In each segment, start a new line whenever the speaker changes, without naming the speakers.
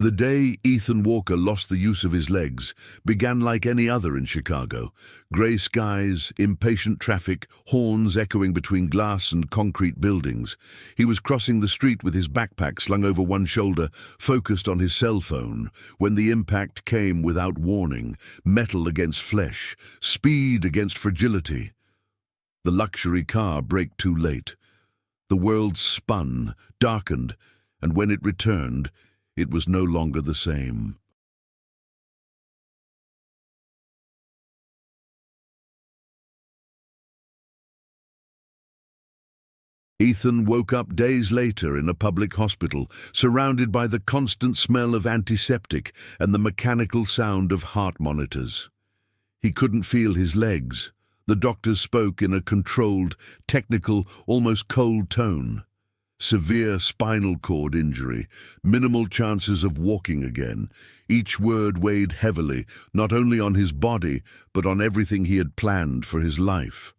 The day Ethan Walker lost the use of his legs began like any other in Chicago. Grey skies, impatient traffic, horns echoing between glass and concrete buildings. He was crossing the street with his backpack slung over one shoulder, focused on his cell phone, when the impact came without warning. Metal against flesh, speed against fragility. The luxury car braked too late. The world spun, darkened, and when it returned, it was no longer the same. Ethan woke up days later in a public hospital, surrounded by the constant smell of antiseptic and the mechanical sound of heart monitors. He couldn't feel his legs. The doctors spoke in a controlled, technical, almost cold tone. Severe spinal cord injury, minimal chances of walking again. Each word weighed heavily, not only on his body, but on everything he had planned for his life.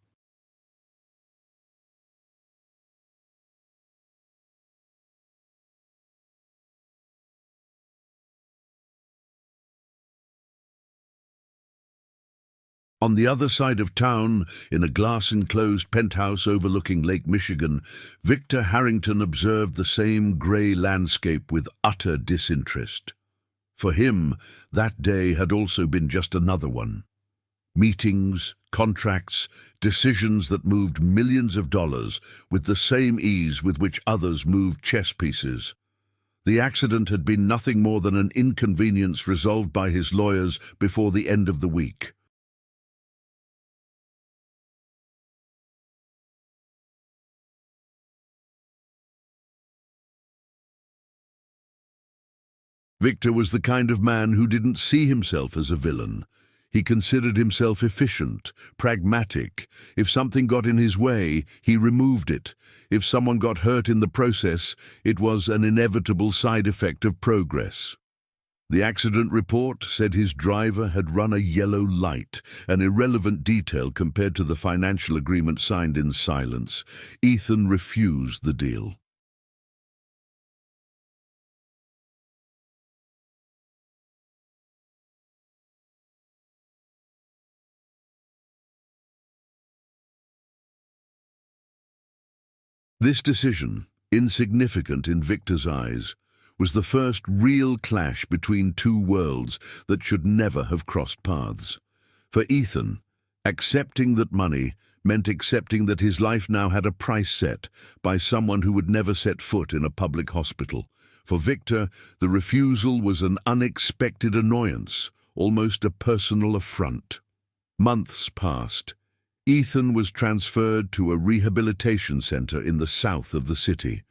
On the other side of town, in a glass-enclosed penthouse overlooking Lake Michigan, Victor Harrington observed the same grey landscape with utter disinterest. For him, that day had also been just another one. Meetings, contracts, decisions that moved millions of dollars with the same ease with which others moved chess pieces. The accident had been nothing more than an inconvenience resolved by his lawyers before the end of the week. Victor was the kind of man who didn't see himself as a villain. He considered himself efficient, pragmatic. If something got in his way, he removed it. If someone got hurt in the process, it was an inevitable side effect of progress. The accident report said his driver had run a yellow light, an irrelevant detail compared to the financial agreement signed in silence. Ethan refused the deal. This decision, insignificant in Victor's eyes, was the first real clash between two worlds that should never have crossed paths. For Ethan, accepting that money meant accepting that his life now had a price set by someone who would never set foot in a public hospital. For Victor, the refusal was an unexpected annoyance, almost a personal affront. Months passed. Ethan was transferred to a rehabilitation center in the south of the city.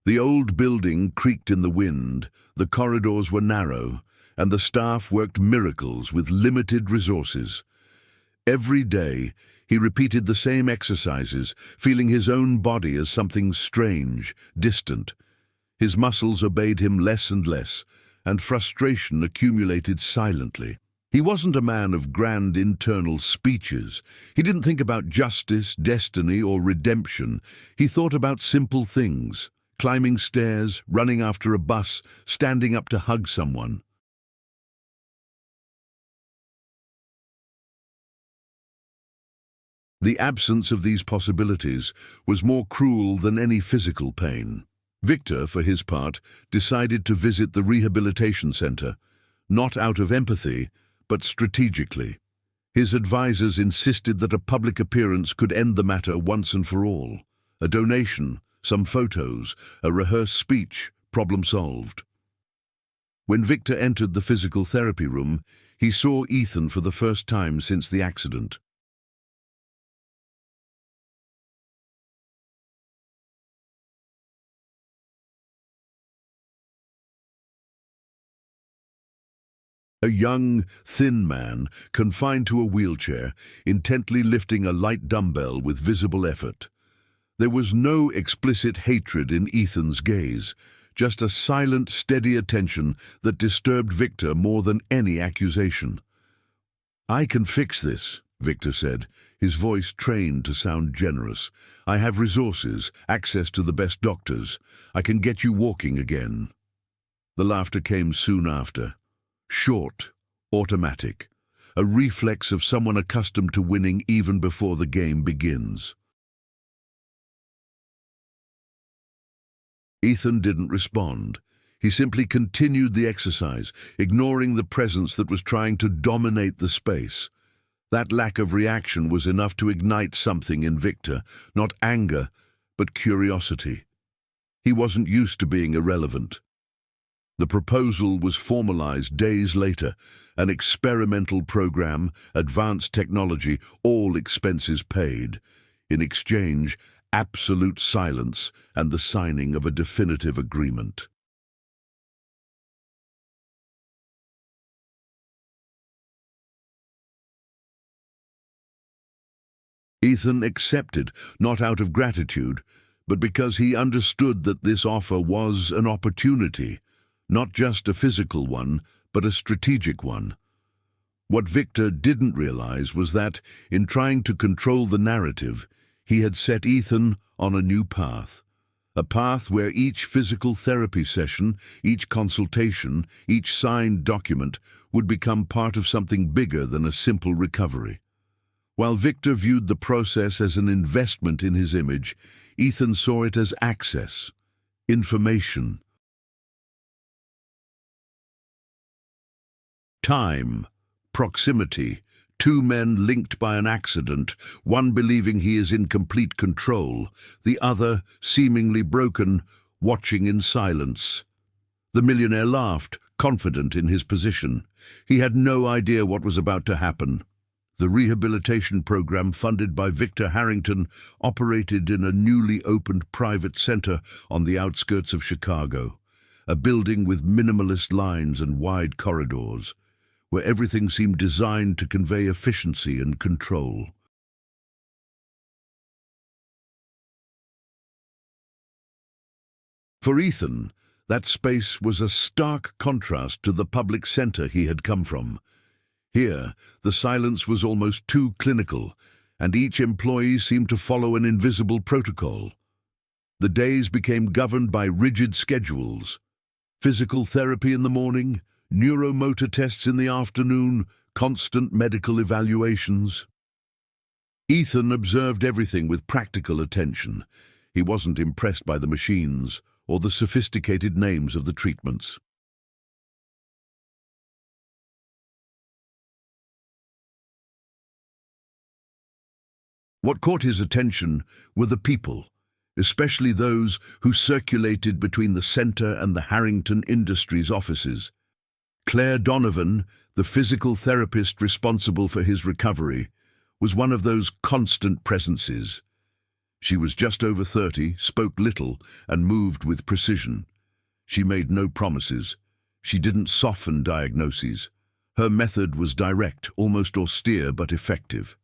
The old building creaked in the wind, the corridors were narrow, and the staff worked miracles with limited resources. Every day, he repeated the same exercises, feeling his own body as something strange, distant. His muscles obeyed him less and less, and frustration accumulated silently. He wasn't a man of grand internal speeches. He didn't think about justice, destiny, or redemption. He thought about simple things: climbing stairs, running after a bus, standing up to hug someone. The absence of these possibilities was more cruel than any physical pain. Victor, for his part, decided to visit the rehabilitation center, not out of empathy, but strategically. His advisors insisted that a public appearance could end the matter once and for all. A donation, some photos, a rehearsed speech, problem solved. When Victor entered the physical therapy room, he saw Ethan for the first time since the accident. A young, thin man, confined to a wheelchair, intently lifting a light dumbbell with visible effort. There was no explicit hatred in Ethan's gaze, just a silent, steady attention that disturbed Victor more than any accusation. "I can fix this," Victor said, his voice trained to sound generous. "I have resources, access to the best doctors. I can get you walking again." The laughter came soon after. Short, automatic, a reflex of someone accustomed to winning even before the game begins. Ethan didn't respond. He simply continued the exercise, ignoring the presence that was trying to dominate the space. That lack of reaction was enough to ignite something in Victor, not anger, but curiosity. He wasn't used to being irrelevant. The proposal was formalized days later, an experimental program, advanced technology, all expenses paid. In exchange, absolute silence and the signing of a definitive agreement. Ethan accepted, not out of gratitude, but because he understood that this offer was an opportunity, not just a physical one, but a strategic one. What Victor didn't realize was that, in trying to control the narrative, he had set Ethan on a new path. A path where each physical therapy session, each consultation, each signed document would become part of something bigger than a simple recovery. While Victor viewed the process as an investment in his image, Ethan saw it as access, information, time, proximity, two men linked by an accident, one believing he is in complete control, the other, seemingly broken, watching in silence. The millionaire laughed, confident in his position. He had no idea what was about to happen. The rehabilitation program funded by Victor Harrington operated in a newly opened private center on the outskirts of Chicago, a building with minimalist lines and wide corridors, where everything seemed designed to convey efficiency and control. For Ethan, that space was a stark contrast to the public center he had come from. Here, the silence was almost too clinical, and each employee seemed to follow an invisible protocol. The days became governed by rigid schedules. Physical therapy in the morning, neuromotor tests in the afternoon, constant medical evaluations. Ethan observed everything with practical attention. He wasn't impressed by the machines or the sophisticated names of the treatments. What caught his attention were the people, especially those who circulated between the center and the Harrington Industries offices. Claire Donovan, the physical therapist responsible for his recovery, was one of those constant presences. She was just over 30, spoke little, and moved with precision. She made no promises. She didn't soften diagnoses. Her method was direct, almost austere, but effective.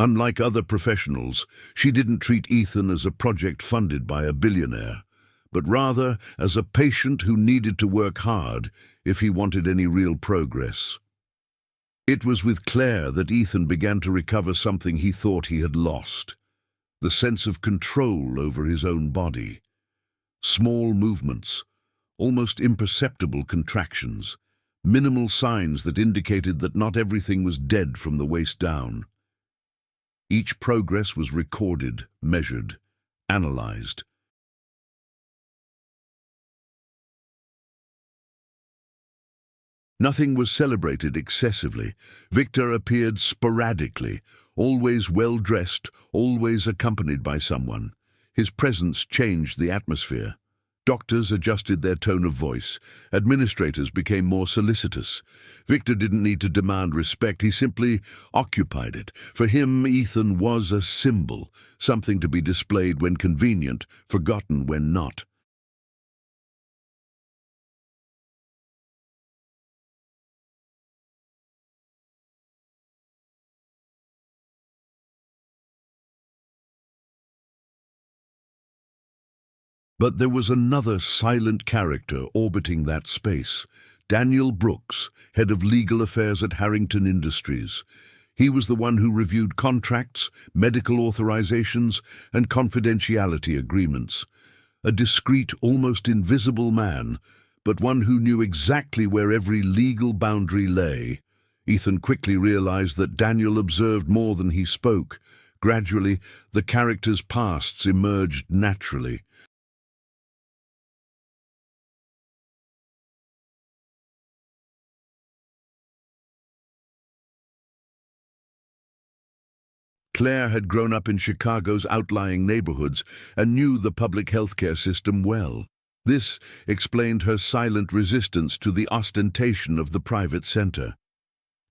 Unlike other professionals, she didn't treat Ethan as a project funded by a billionaire, but rather as a patient who needed to work hard if he wanted any real progress. It was with Claire that Ethan began to recover something he thought he had lost: the sense of control over his own body. Small movements, almost imperceptible contractions, minimal signs that indicated that not everything was dead from the waist down. Each progress was recorded, measured, analyzed. Nothing was celebrated excessively. Victor appeared sporadically, always well-dressed, always accompanied by someone. His presence changed the atmosphere. Doctors adjusted their tone of voice. Administrators became more solicitous. Victor didn't need to demand respect, he simply occupied it. For him, Ethan was a symbol, something to be displayed when convenient, forgotten when not. But there was another silent character orbiting that space. Daniel Brooks, head of legal affairs at Harrington Industries. He was the one who reviewed contracts, medical authorizations, and confidentiality agreements. A discreet, almost invisible man, but one who knew exactly where every legal boundary lay. Ethan quickly realized that Daniel observed more than he spoke. Gradually, the characters' pasts emerged naturally. Claire had grown up in Chicago's outlying neighborhoods and knew the public healthcare system well. This explained her silent resistance to the ostentation of the private center.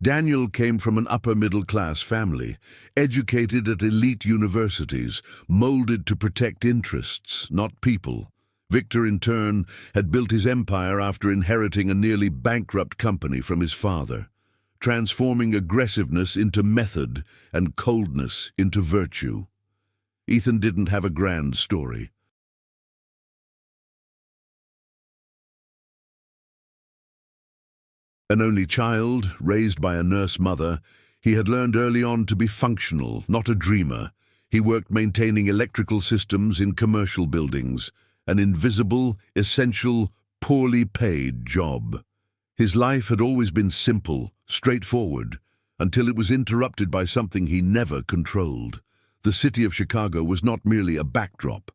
Daniel came from an upper-middle-class family, educated at elite universities, molded to protect interests, not people. Victor, in turn, had built his empire after inheriting a nearly bankrupt company from his father, transforming aggressiveness into method and coldness into virtue. Ethan didn't have a grand story. An only child, raised by a nurse mother, he had learned early on to be functional, not a dreamer. He worked maintaining electrical systems in commercial buildings, an invisible, essential, poorly paid job. His life had always been simple, straightforward, until it was interrupted by something he never controlled. The city of Chicago was not merely a backdrop.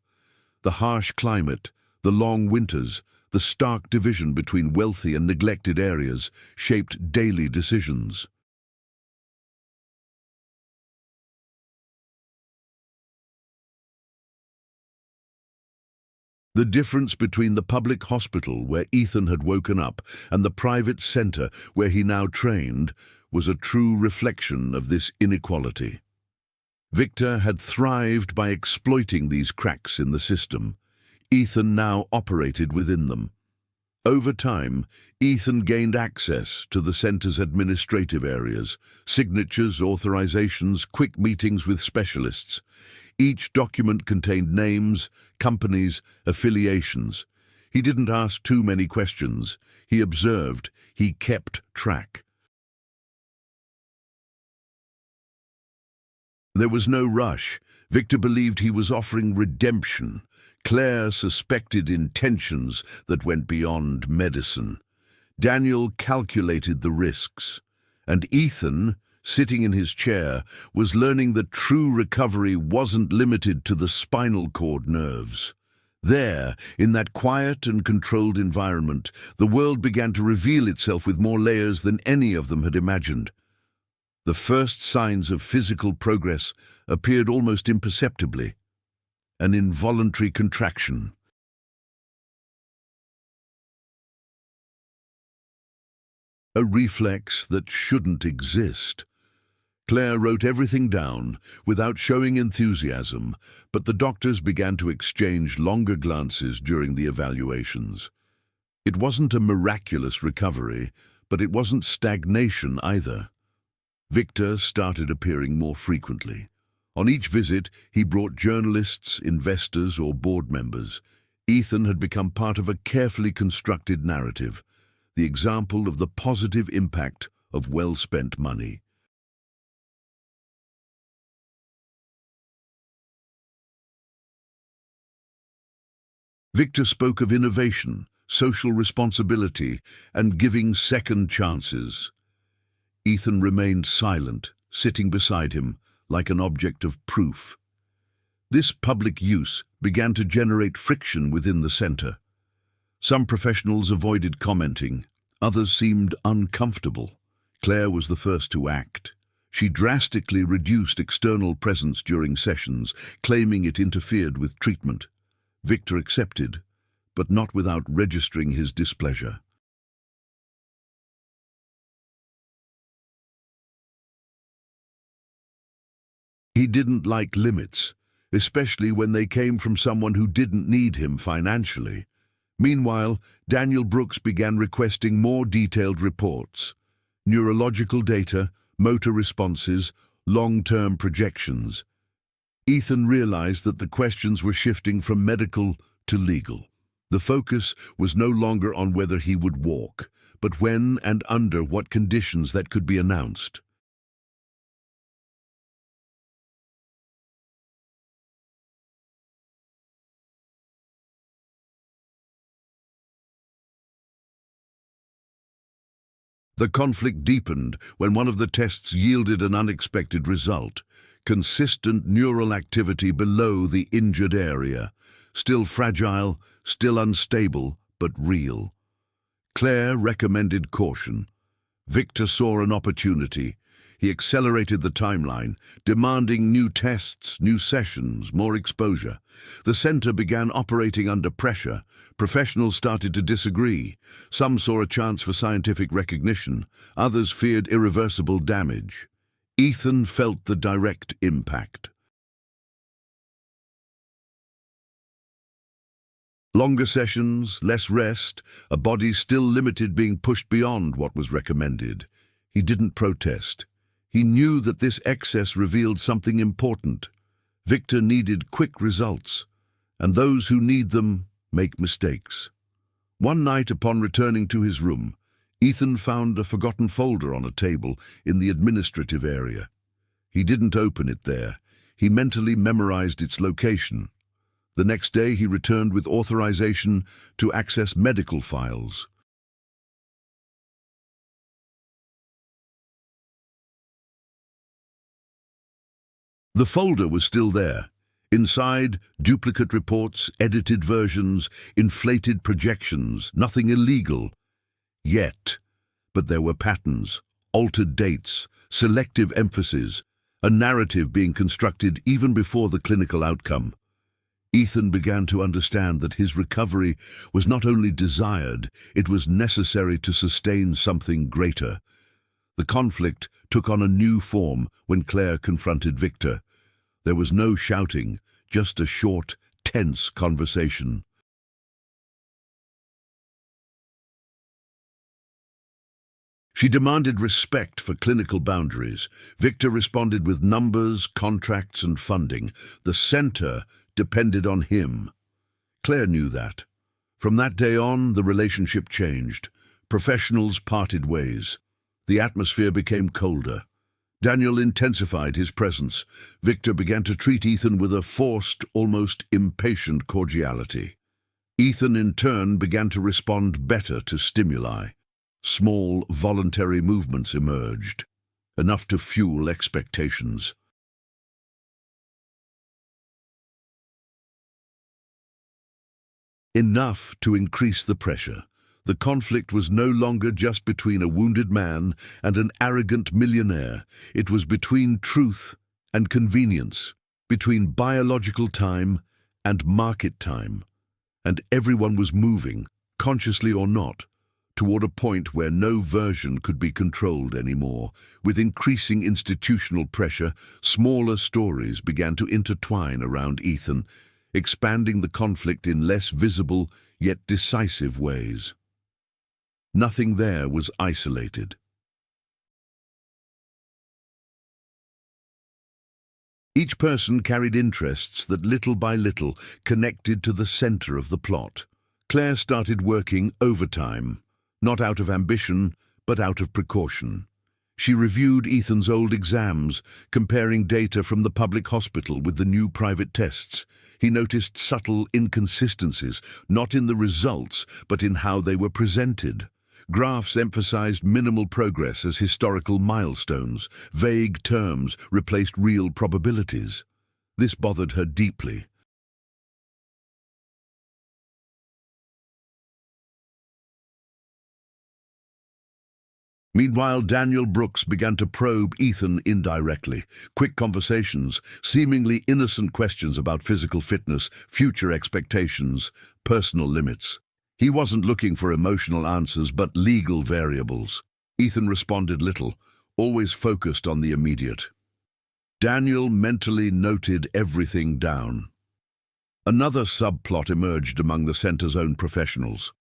The harsh climate, the long winters, the stark division between wealthy and neglected areas shaped daily decisions. The difference between the public hospital where Ethan had woken up and the private center where he now trained was a true reflection of this inequality. Victor had thrived by exploiting these cracks in the system. Ethan now operated within them. Over time, Ethan gained access to the center's administrative areas, signatures, authorizations, quick meetings with specialists. Each document contained names, companies, affiliations. He didn't ask too many questions. He observed. He kept track. There was no rush. Victor believed he was offering redemption. Claire suspected intentions that went beyond medicine. Daniel calculated the risks. And Ethan, sitting in his chair, was learning that true recovery wasn't limited to the spinal cord nerves. There, in that quiet and controlled environment, the world began to reveal itself with more layers than any of them had imagined. The first signs of physical progress appeared almost imperceptibly. An involuntary contraction. A reflex that shouldn't exist. Claire wrote everything down without showing enthusiasm, but the doctors began to exchange longer glances during the evaluations. It wasn't a miraculous recovery, but it wasn't stagnation either. Victor started appearing more frequently. On each visit, he brought journalists, investors, or board members. Ethan had become part of a carefully constructed narrative, the example of the positive impact of well-spent money. Victor spoke of innovation, social responsibility, and giving second chances. Ethan remained silent, sitting beside him, like an object of proof. This public use began to generate friction within the center. Some professionals avoided commenting, others seemed uncomfortable. Claire was the first to act. She drastically reduced external presence during sessions, claiming it interfered with treatment. Victor accepted, but not without registering his displeasure. He didn't like limits, especially when they came from someone who didn't need him financially. Meanwhile, Daniel Brooks began requesting more detailed reports. Neurological data, motor responses, long-term projections. Ethan realized that the questions were shifting from medical to legal. The focus was no longer on whether he would walk, but when and under what conditions that could be announced. The conflict deepened when one of the tests yielded an unexpected result: consistent neural activity below the injured area. Still fragile, still unstable, but real. Claire recommended caution. Victor saw an opportunity. He accelerated the timeline, demanding new tests, new sessions, more exposure. The center began operating under pressure. Professionals started to disagree. Some saw a chance for scientific recognition. Others feared irreversible damage. Ethan felt the direct impact. Longer sessions, less rest, a body still limited, being pushed beyond what was recommended. He didn't protest. He knew that this excess revealed something important. Victor needed quick results, and those who need them make mistakes. One night, upon returning to his room, Ethan found a forgotten folder on a table in the administrative area. He didn't open it there. He mentally memorized its location. The next day, he returned with authorization to access medical files. The folder was still there. Inside, duplicate reports, edited versions, inflated projections, nothing illegal. Yet. But there were patterns, altered dates, selective emphasis, a narrative being constructed even before the clinical outcome. Ethan began to understand that his recovery was not only desired, it was necessary to sustain something greater. The conflict took on a new form when Claire confronted Victor. There was no shouting, just a short, tense conversation. She demanded respect for clinical boundaries. Victor responded with numbers, contracts, and funding. The center depended on him. Claire knew that. From that day on, the relationship changed. Professionals parted ways. The atmosphere became colder. Daniel intensified his presence. Victor began to treat Ethan with a forced, almost impatient cordiality. Ethan, in turn, began to respond better to stimuli. Small, voluntary movements emerged, enough to fuel expectations. Enough to increase the pressure. The conflict was no longer just between a wounded man and an arrogant millionaire. It was between truth and convenience, between biological time and market time. And everyone was moving, consciously or not, toward a point where no version could be controlled anymore. With increasing institutional pressure, smaller stories began to intertwine around Ethan, expanding the conflict in less visible yet decisive ways. Nothing there was isolated. Each person carried interests that little by little connected to the center of the plot. Claire started working overtime, not out of ambition, but out of precaution. She reviewed Ethan's old exams, comparing data from the public hospital with the new private tests. He noticed subtle inconsistencies, not in the results, but in how they were presented. Graphs emphasized minimal progress as historical milestones. Vague terms replaced real probabilities. This bothered her deeply. Meanwhile, Daniel Brooks began to probe Ethan indirectly. Quick conversations, seemingly innocent questions about physical fitness, future expectations, personal limits. He wasn't looking for emotional answers, but legal variables. Ethan responded little, always focused on the immediate. Daniel mentally noted everything down. Another subplot emerged among the center's own professionals.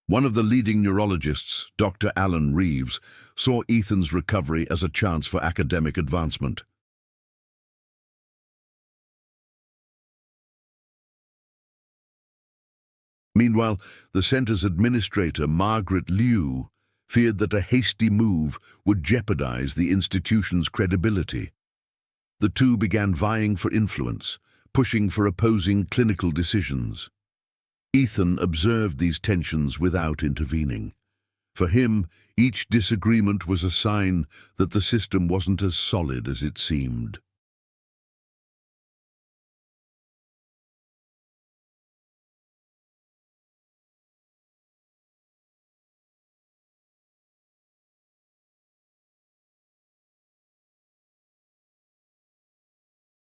One of the leading neurologists, Dr. Alan Reeves, saw Ethan's recovery as a chance for academic advancement. Meanwhile, the center's administrator, Margaret Liu, feared that a hasty move would jeopardize the institution's credibility. The two began vying for influence, pushing for opposing clinical decisions. Ethan observed these tensions without intervening. For him, each disagreement was a sign that the system wasn't as solid as it seemed.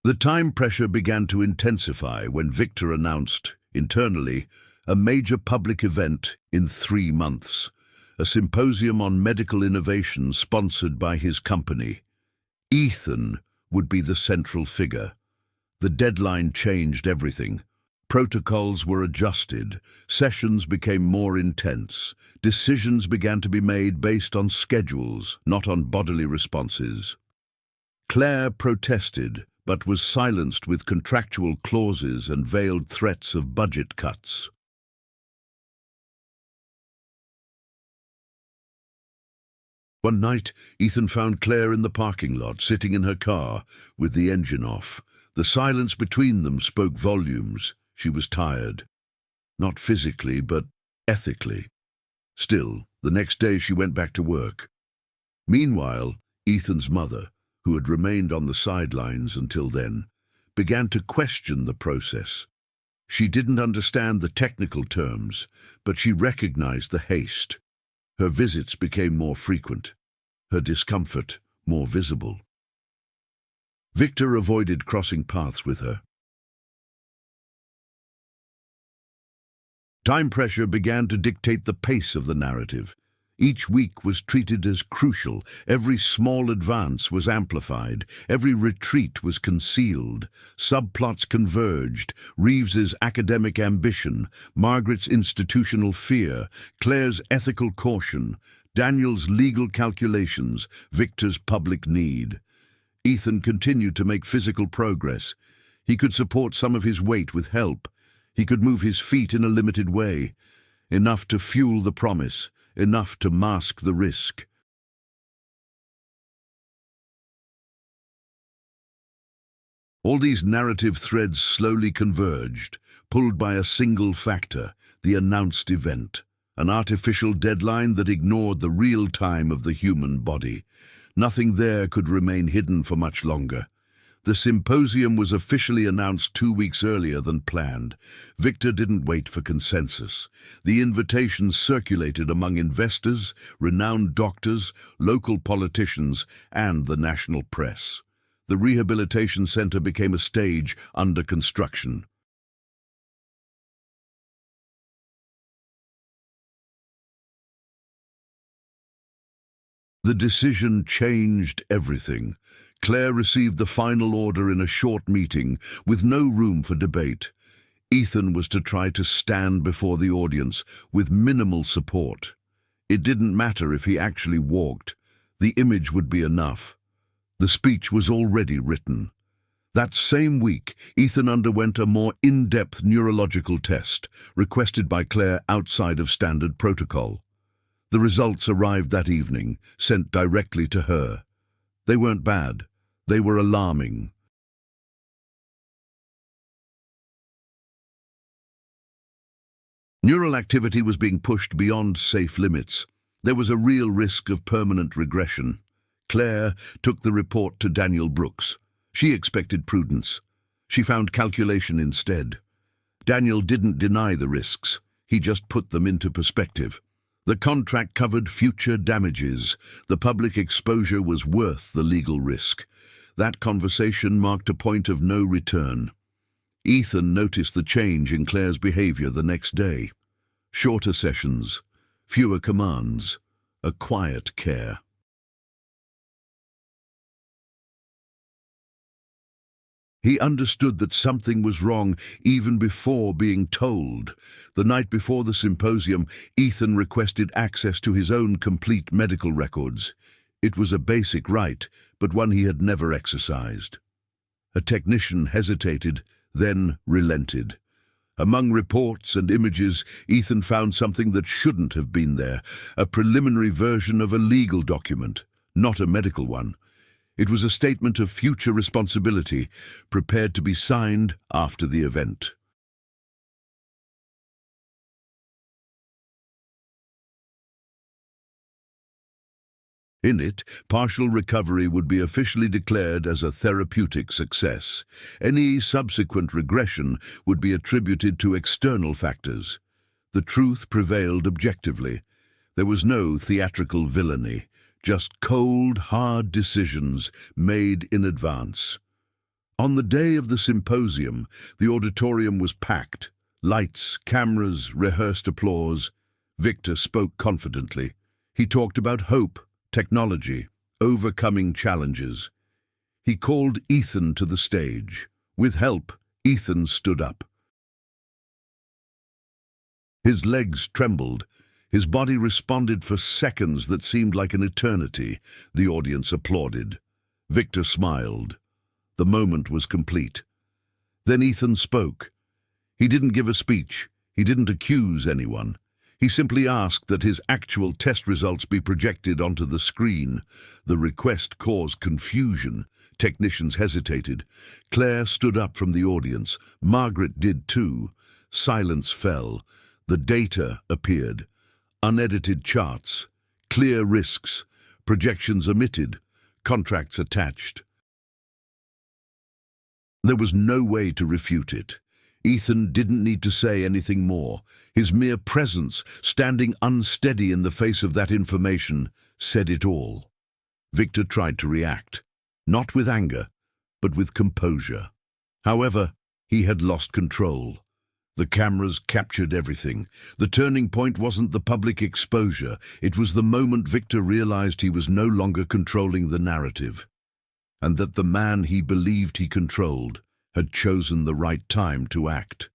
The time pressure began to intensify when Victor announced, internally, a major public event in 3 months, a symposium on medical innovation sponsored by his company. Ethan would be the central figure. The deadline changed everything. Protocols were adjusted, sessions became more intense, decisions began to be made based on schedules, not on bodily responses. Claire protested, but was silenced with contractual clauses and veiled threats of budget cuts. One night, Ethan found Claire in the parking lot, sitting in her car, with the engine off. The silence between them spoke volumes. She was tired. Not physically, but ethically. Still, the next day she went back to work. Meanwhile, Ethan's mother, who had remained on the sidelines until then, began to question the process. She didn't understand the technical terms, but she recognized the haste. Her visits became more frequent, her discomfort more visible. Victor avoided crossing paths with her. Time pressure began to dictate the pace of the narrative. Each week was treated as crucial. Every small advance was amplified. Every retreat was concealed. Subplots converged. Reeves's academic ambition, Margaret's institutional fear, Claire's ethical caution, Daniel's legal calculations, Victor's public need. Ethan continued to make physical progress. He could support some of his weight with help. He could move his feet in a limited way, enough to fuel the promise, enough to mask the risk. All these narrative threads slowly converged, pulled by a single factor, the announced event, an artificial deadline that ignored the real time of the human body. Nothing there could remain hidden for much longer. The symposium was officially announced 2 weeks earlier than planned. Victor didn't wait for consensus. The invitation circulated among investors, renowned doctors, local politicians, and the national press. The rehabilitation center became a stage under construction. The decision changed everything. Claire received the final order in a short meeting, with no room for debate. Ethan was to try to stand before the audience with minimal support. It didn't matter if he actually walked. The image would be enough. The speech was already written. That same week, Ethan underwent a more in-depth neurological test, requested by Claire outside of standard protocol. The results arrived that evening, sent directly to her. They weren't bad. They were alarming. Neural activity was being pushed beyond safe limits. There was a real risk of permanent regression. Claire took the report to Daniel Brooks. She expected prudence. She found calculation instead. Daniel didn't deny the risks. He just put them into perspective. The contract covered future damages. The public exposure was worth the legal risk. That conversation marked a point of no return. Ethan noticed the change in Claire's behavior the next day. Shorter sessions, fewer commands, a quiet care. He understood that something was wrong even before being told. The night before the symposium, Ethan requested access to his own complete medical records. It was a basic right, but one he had never exercised. A technician hesitated, then relented. Among reports and images, Ethan found something that shouldn't have been there, a preliminary version of a legal document, not a medical one. It was a statement of future responsibility, prepared to be signed after the event. In it, partial recovery would be officially declared as a therapeutic success. Any subsequent regression would be attributed to external factors. The truth prevailed objectively. There was no theatrical villainy, just cold, hard decisions made in advance. On the day of the symposium, the auditorium was packed. Lights, cameras, rehearsed applause. Victor spoke confidently. He talked about hope, technology, overcoming challenges. He called Ethan to the stage. With help, Ethan stood up. His legs trembled. His body responded for seconds that seemed like an eternity. The audience applauded. Victor smiled. The moment was complete. Then Ethan spoke. He didn't give a speech. He didn't accuse anyone. He simply asked that his actual test results be projected onto the screen. The request caused confusion. Technicians hesitated. Claire stood up from the audience. Margaret did too. Silence fell. The data appeared. Unedited charts. Clear risks. Projections omitted. Contracts attached. There was no way to refute it. Ethan didn't need to say anything more. His mere presence, standing unsteady in the face of that information, said it all. Victor tried to react, not with anger, but with composure. However, he had lost control. The cameras captured everything. The turning point wasn't the public exposure. It was the moment Victor realized he was no longer controlling the narrative, and that the man he believed he controlled had chosen the right time to act.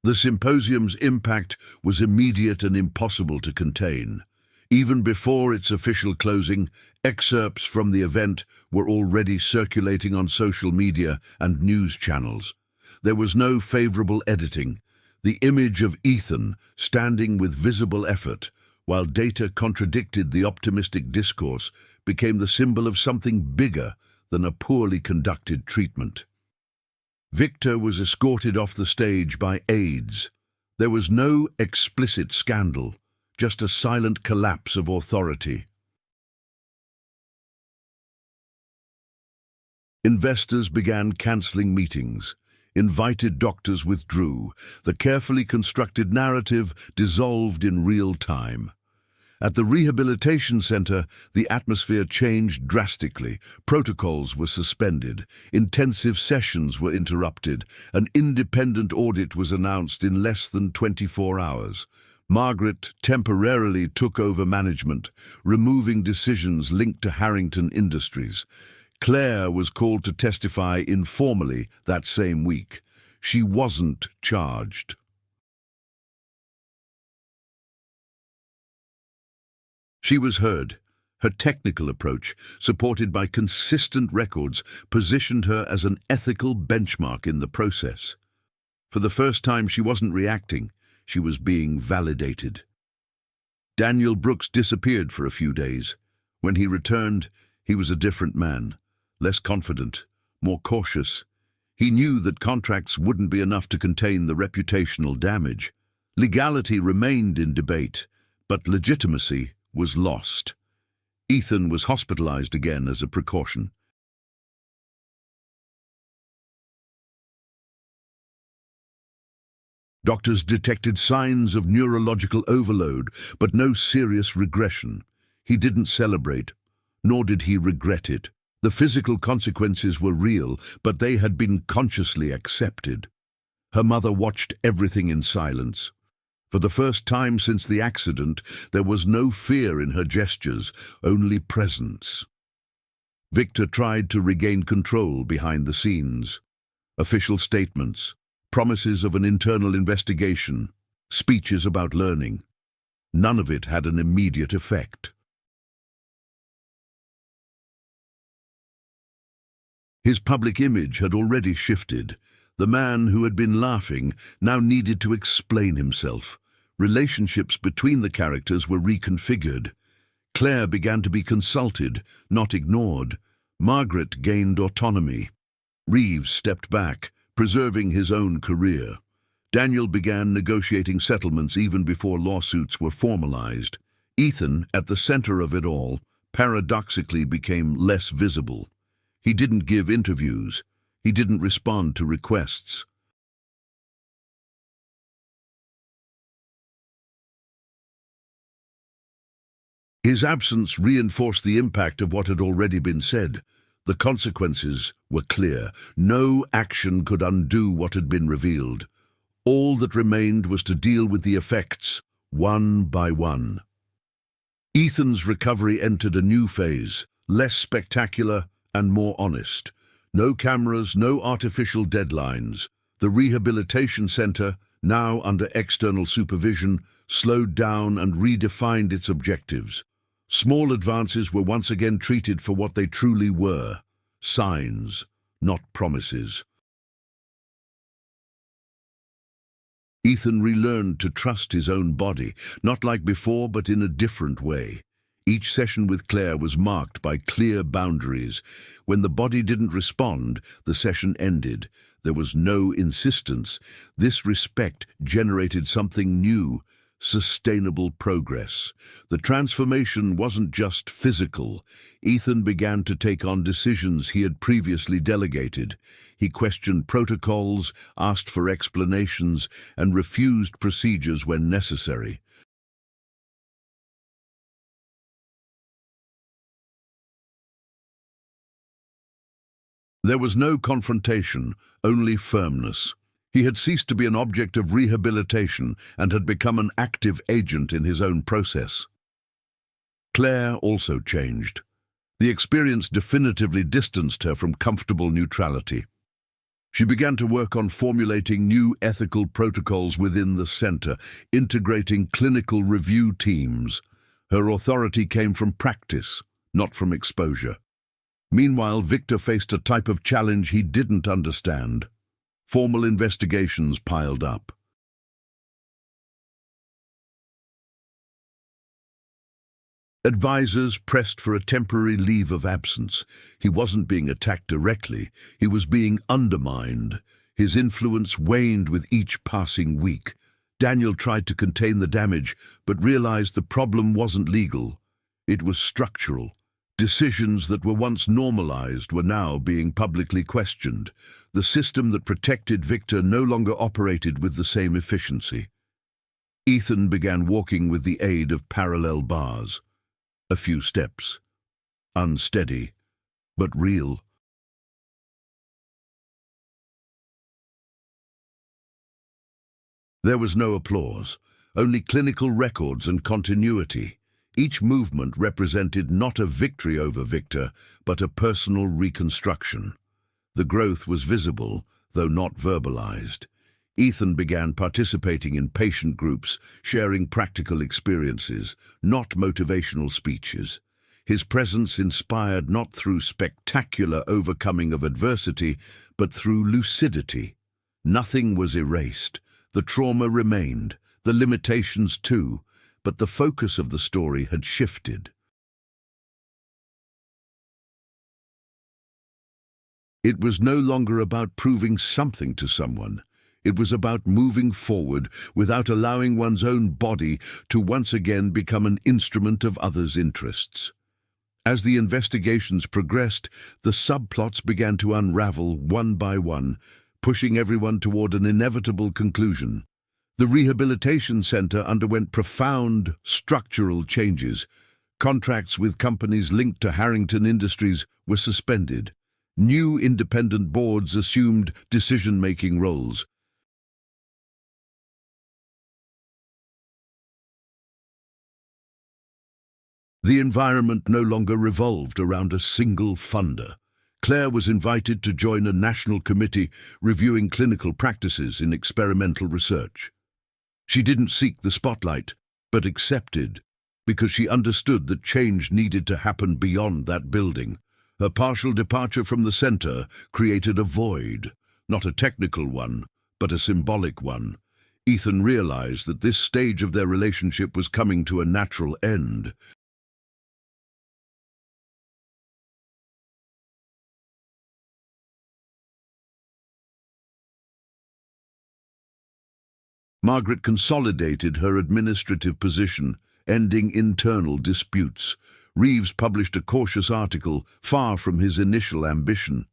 The symposium's impact was immediate and impossible to contain. Even before its official closing, excerpts from the event were already circulating on social media and news channels. There was no favorable editing. The image of Ethan standing with visible effort, while data contradicted the optimistic discourse, became the symbol of something bigger than a poorly conducted treatment. Victor was escorted off the stage by aides. There was no explicit scandal, just a silent collapse of authority. Investors began cancelling meetings. Invited doctors withdrew. The carefully constructed narrative dissolved in real time. At the rehabilitation center, the atmosphere changed drastically. Protocols were suspended. Intensive sessions were interrupted. An independent audit was announced in less than 24 hours. Margaret temporarily took over management, removing decisions linked to Harrington Industries. Claire was called to testify informally that same week. She wasn't charged. She was heard. Her technical approach, supported by consistent records, positioned her as an ethical benchmark in the process. For the first time, she wasn't reacting. She was being validated. Daniel Brooks disappeared for a few days. When he returned, he was a different man, less confident, more cautious. He knew that contracts wouldn't be enough to contain the reputational damage. Legality remained in debate, but legitimacy was lost. Ethan was hospitalized again as a precaution. Doctors detected signs of neurological overload, but no serious regression. He didn't celebrate, nor did he regret it. The physical consequences were real, but they had been consciously accepted. Her mother watched everything in silence. For the first time since the accident, there was no fear in her gestures, only presence. Victor tried to regain control behind the scenes. Official statements, promises of an internal investigation, speeches about learning. None of it had an immediate effect. His public image had already shifted. The man who had been laughing now needed to explain himself. Relationships between the characters were reconfigured. Claire began to be consulted, not ignored. Margaret gained autonomy. Reeves stepped back, preserving his own career. Daniel began negotiating settlements even before lawsuits were formalized. Ethan, at the center of it all, paradoxically became less visible. He didn't give interviews. He didn't respond to requests. His absence reinforced the impact of what had already been said. The consequences were clear. No action could undo what had been revealed. All that remained was to deal with the effects, one by one. Ethan's recovery entered a new phase, less spectacular and more honest. No cameras, no artificial deadlines. The rehabilitation center, now under external supervision, slowed down and redefined its objectives. Small advances were once again treated for what they truly were: signs, not promises. Ethan relearned to trust his own body, not like before, but in a different way. Each session with Claire was marked by clear boundaries. When the body didn't respond, the session ended. There was no insistence. This respect generated something new: sustainable progress. The transformation wasn't just physical. Ethan began to take on decisions he had previously delegated. He questioned protocols, asked for explanations, and refused procedures when necessary. There was no confrontation, only firmness. He had ceased to be an object of rehabilitation and had become an active agent in his own process. Claire also changed. The experience definitively distanced her from comfortable neutrality. She began to work on formulating new ethical protocols within the center, integrating clinical review teams. Her authority came from practice, not from exposure. Meanwhile, Victor faced a type of challenge he didn't understand. Formal investigations piled up. Advisors pressed for a temporary leave of absence. He wasn't being attacked directly. He was being undermined. His influence waned with each passing week. Daniel tried to contain the damage, but realized the problem wasn't legal. It was structural. Decisions that were once normalized were now being publicly questioned. The system that protected Victor no longer operated with the same efficiency. Ethan began walking with the aid of parallel bars. A few steps. Unsteady, but real. There was no applause, only clinical records and continuity. Each movement represented not a victory over Victor, but a personal reconstruction. The growth was visible, though not verbalized. Ethan began participating in patient groups, sharing practical experiences, not motivational speeches. His presence inspired not through spectacular overcoming of adversity, but through lucidity. Nothing was erased. The trauma remained, the limitations too, but the focus of the story had shifted. It was no longer about proving something to someone. It was about moving forward without allowing one's own body to once again become an instrument of others' interests. As the investigations progressed, the subplots began to unravel one by one, pushing everyone toward an inevitable conclusion. The rehabilitation center underwent profound structural changes. Contracts with companies linked to Harrington Industries were suspended. New independent boards assumed decision-making roles. The environment no longer revolved around a single funder. Claire was invited to join a national committee reviewing clinical practices in experimental research. She didn't seek the spotlight, but accepted, because she understood that change needed to happen beyond that building. Her partial departure from the center created a void, not a technical one, but a symbolic one. Ethan realized that this stage of their relationship was coming to a natural end. Margaret consolidated her administrative position, ending internal disputes. Reeves published a cautious article, far from his initial ambition.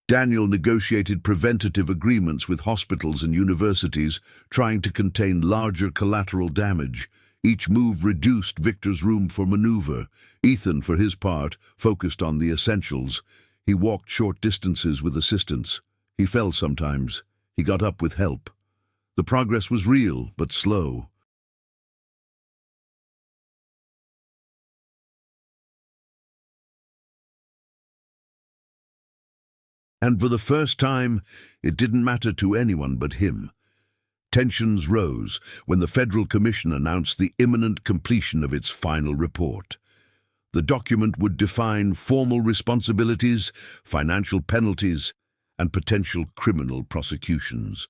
Daniel negotiated preventative agreements with hospitals and universities, trying to contain larger collateral damage. Each move reduced Victor's room for maneuver. Ethan, for his part, focused on the essentials. He walked short distances with assistance. He fell sometimes. He got up with help. The progress was real, but slow. And for the first time, it didn't matter to anyone but him. Tensions rose when the Federal Commission announced the imminent completion of its final report. The document would define formal responsibilities, financial penalties, and potential criminal prosecutions.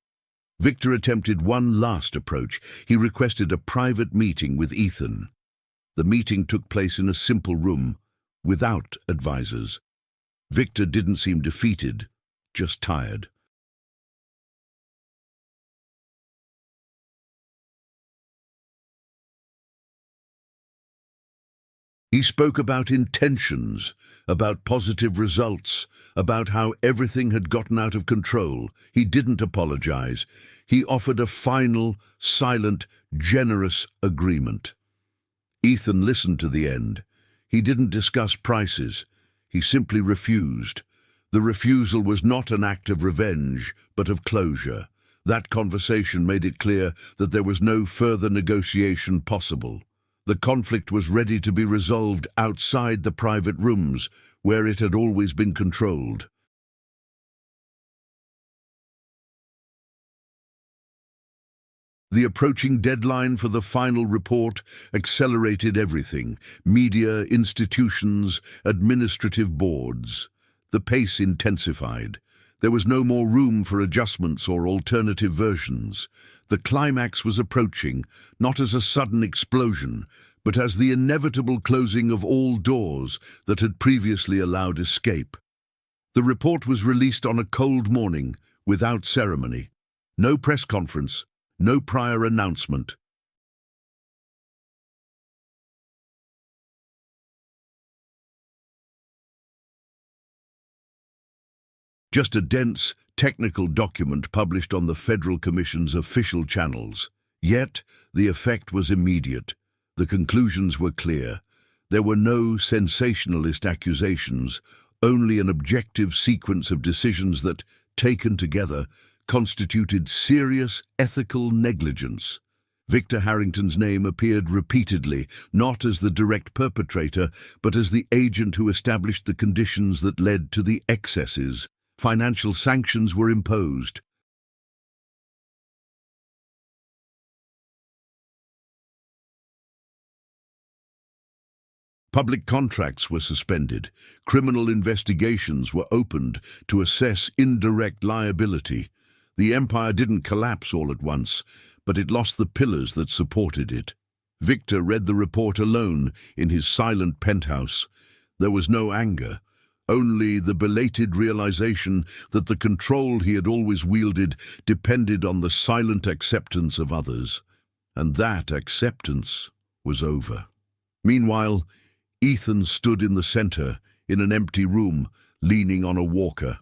Victor attempted one last approach. He requested a private meeting with Ethan. The meeting took place in a simple room, without advisors. Victor didn't seem defeated, just tired. He spoke about intentions, about positive results, about how everything had gotten out of control. He didn't apologize. He offered a final, silent, generous agreement. Ethan listened to the end. He didn't discuss prices. He simply refused. The refusal was not an act of revenge, but of closure. That conversation made it clear that there was no further negotiation possible. The conflict was ready to be resolved outside the private rooms, where it had always been controlled. The approaching deadline for the final report accelerated everything: media, institutions, administrative boards. The pace intensified. There was no more room for adjustments or alternative versions. The climax was approaching, not as a sudden explosion, but as the inevitable closing of all doors that had previously allowed escape. The report was released on a cold morning, without ceremony. No press conference, no prior announcement. Just a dense, technical document published on the Federal Commission's official channels. Yet, the effect was immediate. The conclusions were clear. There were no sensationalist accusations, only an objective sequence of decisions that, taken together, constituted serious ethical negligence. Victor Harrington's name appeared repeatedly, not as the direct perpetrator, but as the agent who established the conditions that led to the excesses. Financial sanctions were imposed. Public contracts were suspended. Criminal investigations were opened to assess indirect liability. The empire didn't collapse all at once, but it lost the pillars that supported it. Victor read the report alone in his silent penthouse. There was no anger, only the belated realization that the control he had always wielded depended on the silent acceptance of others. And that acceptance was over. Meanwhile, Ethan stood in the center, in an empty room, leaning on a walker.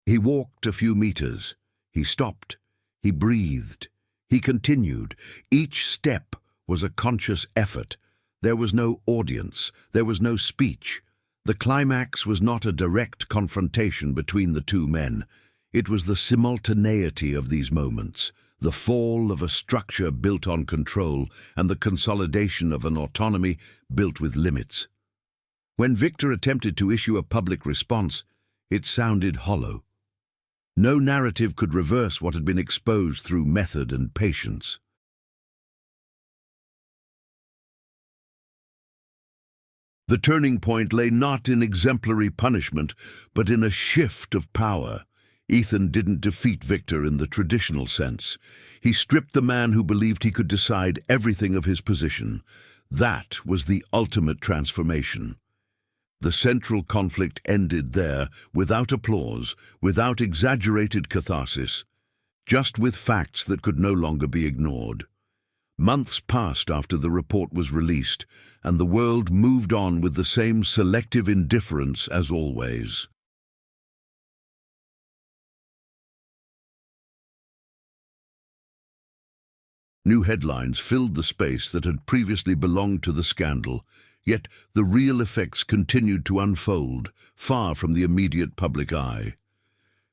He walked a few meters. He stopped. He breathed. He continued. Each step was a conscious effort. There was no audience. There was no speech. The climax was not a direct confrontation between the two men. It was the simultaneity of these moments, the fall of a structure built on control and the consolidation of an autonomy built with limits. When Victor attempted to issue a public response, it sounded hollow. No narrative could reverse what had been exposed through method and patience. The turning point lay not in exemplary punishment, but in a shift of power. Ethan didn't defeat Victor in the traditional sense. He stripped the man who believed he could decide everything of his position. That was the ultimate transformation. The central conflict ended there, without applause, without exaggerated catharsis, just with facts that could no longer be ignored. Months passed after the report was released, and the world moved on with the same selective indifference as always. New headlines filled the space that had previously belonged to the scandal, yet the real effects continued to unfold, far from the immediate public eye.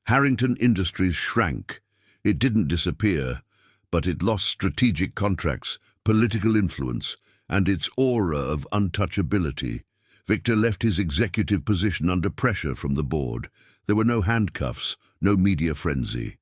Harrington Industries shrank. It didn't disappear, but it lost strategic contracts, political influence, and its aura of untouchability. Victor left his executive position under pressure from the board. There were no handcuffs, no media frenzy.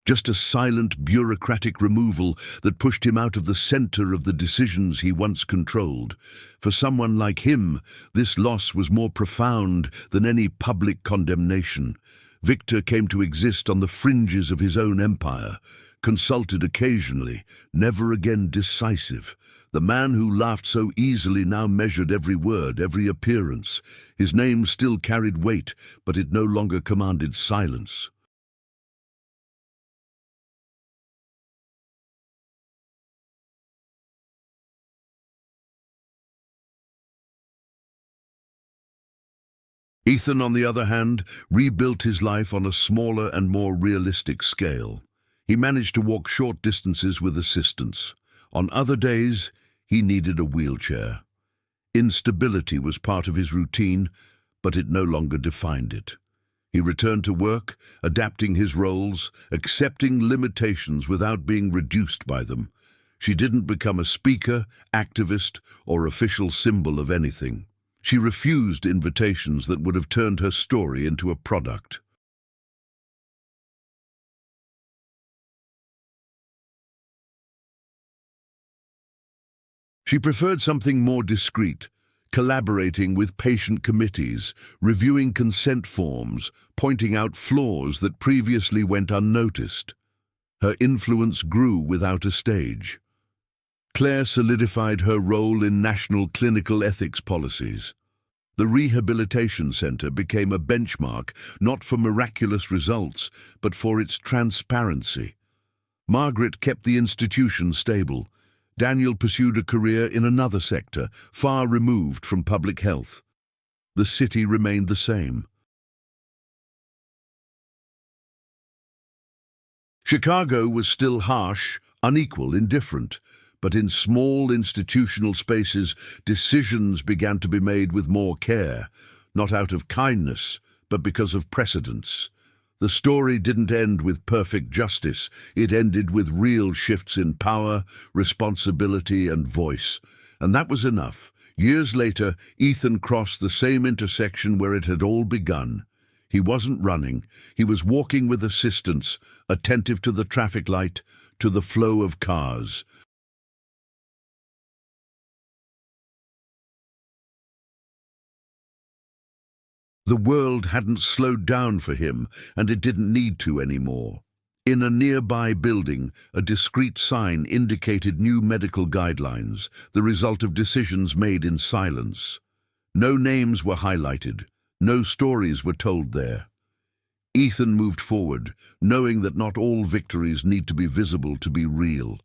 Just a silent bureaucratic removal that pushed him out of the center of the decisions he once controlled. For someone like him, this loss was more profound than any public condemnation. Victor came to exist on the fringes of his own empire, consulted occasionally, never again decisive. The man who laughed so easily now measured every word, every appearance. His name still carried weight, but it no longer commanded silence. Ethan, on the other hand, rebuilt his life on a smaller and more realistic scale. He managed to walk short distances with assistance. On other days, he needed a wheelchair. Instability was part of his routine, but it no longer defined it. He returned to work, adapting his roles, accepting limitations without being reduced by them. She didn't become a speaker, activist, or official symbol of anything. She refused invitations that would have turned her story into a product. She preferred something more discreet, collaborating with patient committees, reviewing consent forms, pointing out flaws that previously went unnoticed. Her influence grew without a stage. Claire solidified her role in national clinical ethics policies. The Rehabilitation Center became a benchmark not for miraculous results, but for its transparency. Margaret kept the institution stable. Daniel pursued a career in another sector, far removed from public health. The city remained the same. Chicago was still harsh, unequal, indifferent. But in small institutional spaces, decisions began to be made with more care, not out of kindness, but because of precedence. The story didn't end with perfect justice. It ended with real shifts in power, responsibility, and voice. And that was enough. Years later, Ethan crossed the same intersection where it had all begun. He wasn't running. He was walking with assistance, attentive to the traffic light, to the flow of cars. The world hadn't slowed down for him, and it didn't need to anymore. In a nearby building, a discreet sign indicated new medical guidelines, the result of decisions made in silence. No names were highlighted, no stories were told there. Ethan moved forward, knowing that not all victories need to be visible to be real.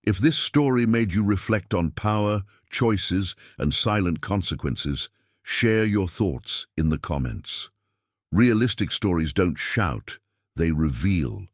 If this story made you reflect on power, choices, and silent consequences, share your thoughts in the comments. Realistic stories don't shout, they reveal.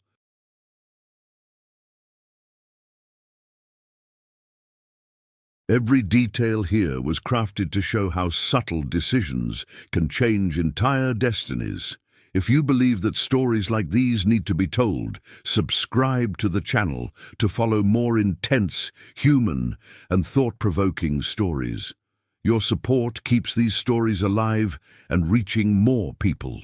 Every detail here was crafted to show how subtle decisions can change entire destinies. If you believe that stories like these need to be told, subscribe to the channel to follow more intense, human, and thought-provoking stories. Your support keeps these stories alive and reaching more people.